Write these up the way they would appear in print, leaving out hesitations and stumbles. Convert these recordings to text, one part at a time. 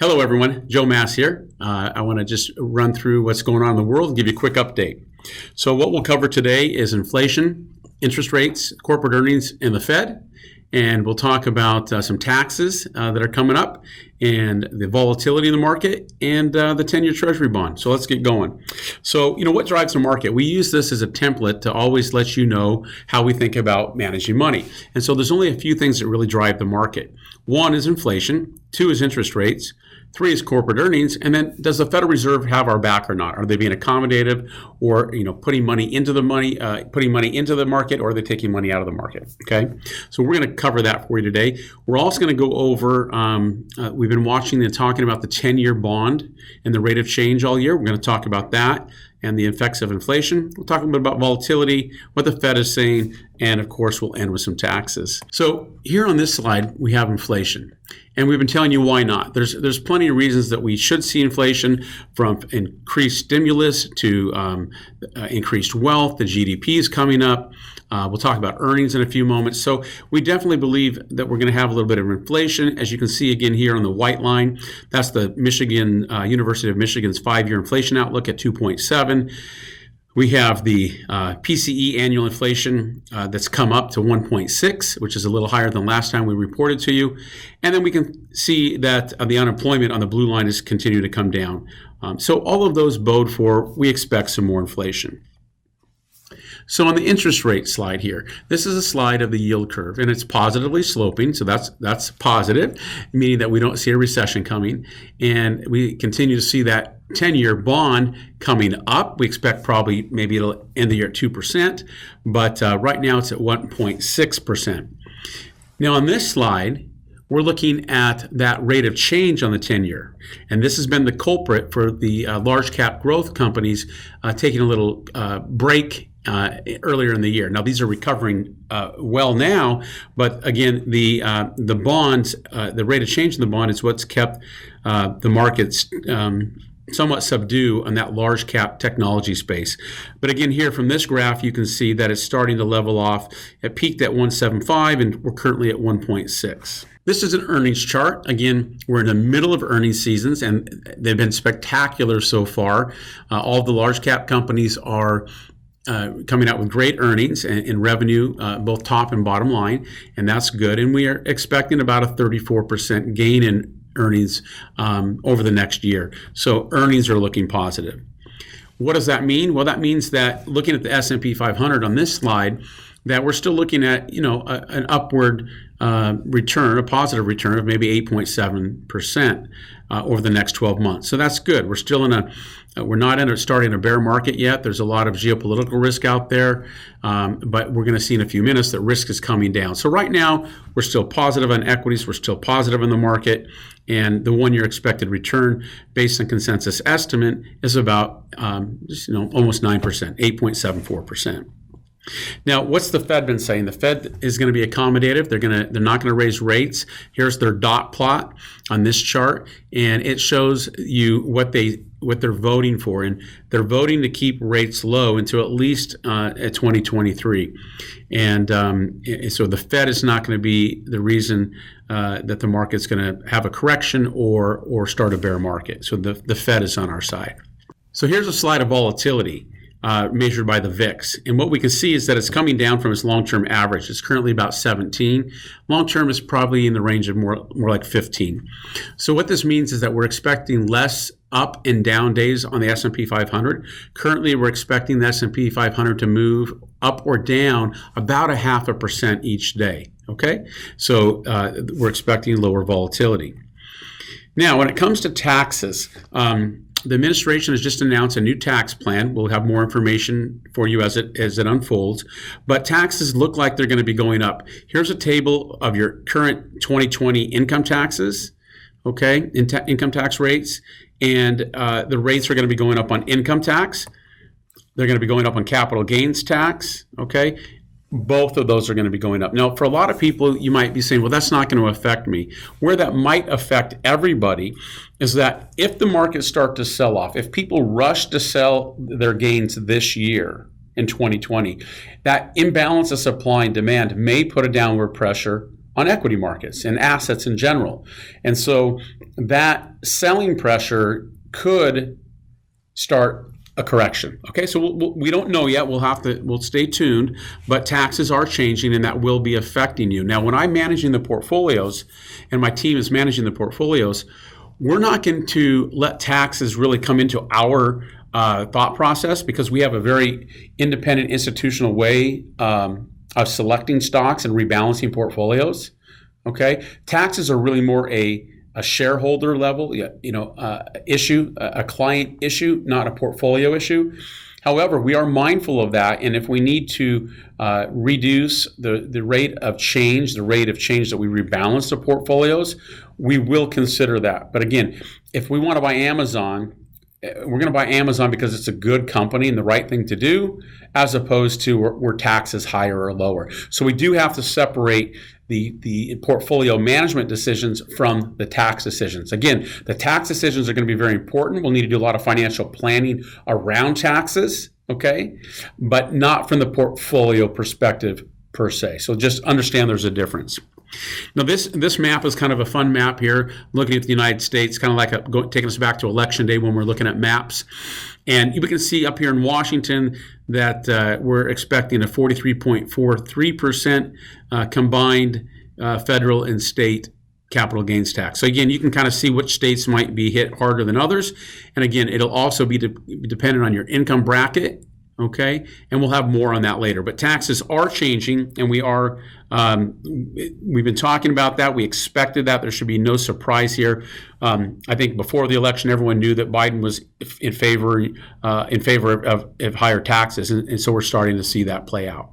Hello, everyone. Joe Mass here. I want to just run through what's going on in the world and give you a quick update. So what we'll cover today is inflation, interest rates, corporate earnings, and the Fed. And we'll talk about some taxes that are coming up and the volatility in the market and the 10-year Treasury bond. So let's get going. So, what drives the market? We use this as a template to always let you know how we think about managing money. And so there's only a few things that really drive the market. One is inflation. Two is interest rates. Three is corporate earnings, and then does the Federal Reserve have our back or not? Are they being accommodative, or putting money into the market, or are they taking money out of the market? Okay, so we're going to cover that for you today. We're also going to go over. We've been watching and talking about the 10-year bond and the rate of change all year. We're going to talk about that and the effects of inflation. We'll talk a bit about volatility, what the Fed is saying, and of course we'll end with some taxes. So here on this slide we have inflation. And we've been telling you why not. There's plenty of reasons that we should see inflation, from increased stimulus to increased wealth. The GDP is coming up. We'll talk about earnings in a few moments. So we definitely believe that we're going to have a little bit of inflation. As you can see again here on the white line, that's the University of Michigan's 5-year inflation outlook at 2.7. We have the PCE annual inflation that's come up to 1.6, which is a little higher than last time we reported to you. And then we can see that the unemployment on the blue line is continuing to come down. So all of those bode for we expect some more inflation. So on the interest rate slide here, this is a slide of the yield curve, and it's positively sloping, so that's positive, meaning that we don't see a recession coming, and we continue to see that 10-year bond coming up. We expect probably maybe it'll end the year at 2%, but right now it's at 1.6%. Now on this slide, we're looking at that rate of change on the 10-year. And this has been the culprit for the large cap growth companies taking a little break earlier in the year. Now these are recovering well now, but again, the bonds, the rate of change in the bond is what's kept the markets somewhat subdued on that large cap technology space. But again, here from this graph, you can see that it's starting to level off. It peaked at 1.75 and we're currently at 1.6. This is an earnings chart. Again, we're in the middle of earnings seasons and they've been spectacular so far. All of the large cap companies are coming out with great earnings and revenue, both top and bottom line, and that's good. And we are expecting about a 34% gain in earnings over the next year. So earnings are looking positive. What does that mean? Well, that means that looking at the S&P 500 on this slide, that we're still looking at an upward return, a positive return of maybe 8.7% over the next 12 months. So that's good. We're still we're not starting a bear market yet. There's a lot of geopolitical risk out there, but we're going to see in a few minutes that risk is coming down. So right now, we're still positive on equities. We're still positive in the market. And the one-year expected return based on consensus estimate is about almost 9%, 8.74%. Now, what's the Fed been saying? The Fed is going to be accommodative. They're not going to raise rates. Here's their dot plot on this chart, and it shows you what they're voting for, and they're voting to keep rates low until at least at 2023. And so the Fed is not going to be the reason that the market's going to have a correction or start a bear market. So the Fed is on our side. So here's a slide of volatility measured by the VIX. And what we can see is that it's coming down from its long-term average. It's currently about 17. Long-term is probably in the range of more like 15. So what this means is that we're expecting less up and down days on the S&P 500. Currently, we're expecting the S&P 500 to move up or down about 0.5% each day. Okay? So we're expecting lower volatility. Now, when it comes to taxes, the administration has just announced a new tax plan. We'll have more information for you as it unfolds. But taxes look like they're going to be going up. Here's a table of your current 2020 income taxes, okay, income tax rates. And the rates are going to be going up on income tax. They're going to be going up on capital gains tax, okay? Both of those are going to be going up. Now, for a lot of people, you might be saying, well, that's not going to affect me. Where that might affect everybody is that if the markets start to sell off, if people rush to sell their gains this year in 2020, that imbalance of supply and demand may put a downward pressure on equity markets and assets in general. And so that selling pressure could start a correction. Okay, so we don't know yet. We'll stay tuned, but taxes are changing and that will be affecting you. Now, when I'm managing the portfolios and my team is managing the portfolios, we're not going to let taxes really come into our thought process because we have a very independent institutional way of selecting stocks and rebalancing portfolios. Okay, taxes are really more a shareholder level, issue, a client issue, not a portfolio issue. However, we are mindful of that, and if we need to reduce the rate of change that we rebalance the portfolios, we will consider that. But again, if we want to buy Amazon, we're going to buy Amazon because it's a good company and the right thing to do, as opposed to where tax is higher or lower. So we do have to separate the portfolio management decisions from the tax decisions. Again, the tax decisions are going to be very important. We'll need to do a lot of financial planning around taxes, okay, but not from the portfolio perspective per se. So just understand there's a difference. Now, this map is kind of a fun map here, looking at the United States, kind of like taking us back to Election Day when we're looking at maps. And you can see up here in Washington that we're expecting a 43.43% combined federal and state capital gains tax. So again, you can kind of see which states might be hit harder than others. And again, it'll also be dependent on your income bracket. Okay, and we'll have more on that later. But taxes are changing, and we've been talking about that. We expected that. There should be no surprise here. I think before the election, everyone knew that Biden was in favor of higher taxes, and so we're starting to see that play out.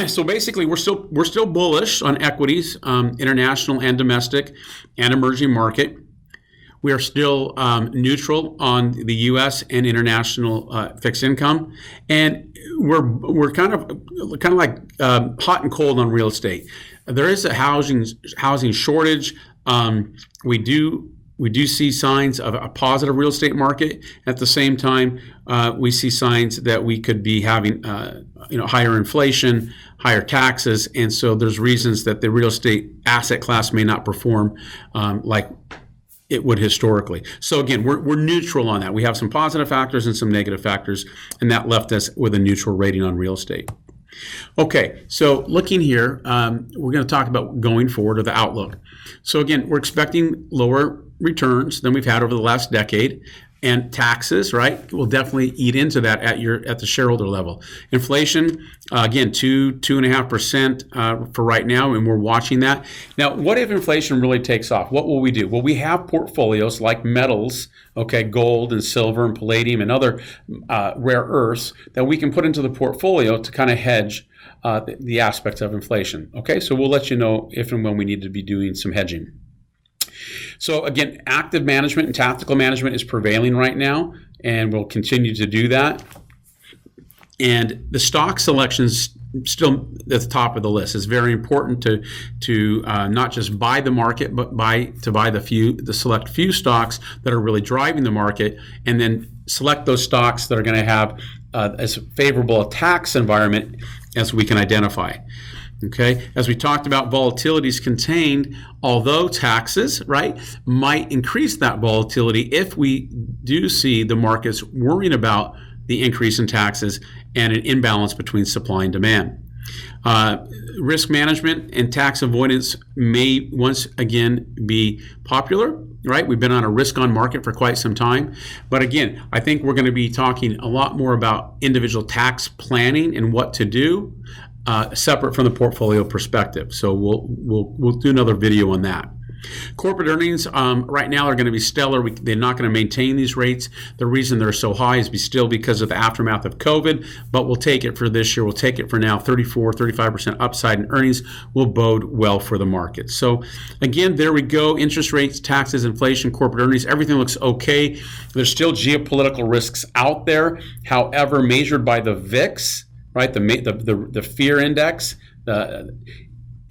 So basically, we're still bullish on equities, international and domestic, and emerging market. We are still neutral on the U.S. and international fixed income, and we're kind of like hot and cold on real estate. There is a housing shortage. We do see signs of a positive real estate market. At the same time, we see signs that we could be having higher inflation, higher taxes, and so there's reasons that the real estate asset class may not perform like it would historically. So again, we're neutral on that. We have some positive factors and some negative factors, and that left us with a neutral rating on real estate. Okay, so looking here, we're going to talk about going forward or the outlook. So again, we're expecting lower returns than we've had over the last decade. And taxes, right, will definitely eat into that at the shareholder level. Inflation, again, 2.5% for right now, and we're watching that. Now, what if inflation really takes off? What will we do? Well, we have portfolios like metals, okay, gold and silver and palladium and other rare earths that we can put into the portfolio to kind of hedge the aspects of inflation. Okay, so we'll let you know if and when we need to be doing some hedging. So again, active management and tactical management is prevailing right now, and we'll continue to do that. And the stock selection is still at the top of the list. It's very important to not just buy the market, but to buy the select few stocks that are really driving the market, and then select those stocks that are going to have as favorable a tax environment as we can identify. Okay, as we talked about, volatility is contained, although taxes, right, might increase that volatility if we do see the markets worrying about the increase in taxes and an imbalance between supply and demand. Risk management and tax avoidance may once again be popular, right? We've been on a risk-on market for quite some time. But again, I think we're going to be talking a lot more about individual tax planning and what to do. Separate from the portfolio perspective. So we'll do another video on that. Corporate earnings right now are going to be stellar. They're not going to maintain these rates. The reason they're so high is still because of the aftermath of COVID, but we'll take it for this year. We'll take it for now. 35% upside in earnings will bode well for the market. So again, there we go. Interest rates, taxes, inflation, corporate earnings, everything looks okay. There's still geopolitical risks out there. However, measured by the VIX, right, the fear index,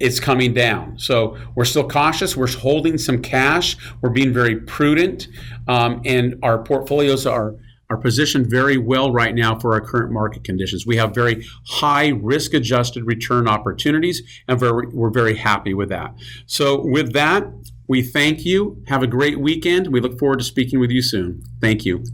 it's coming down. So we're still cautious. We're holding some cash. We're being very prudent, and our portfolios are are positioned very well right now for our current market conditions. We have very high risk-adjusted return opportunities, and we're very happy with that. So with that, we thank you. Have a great weekend. We look forward to speaking with you soon. Thank you.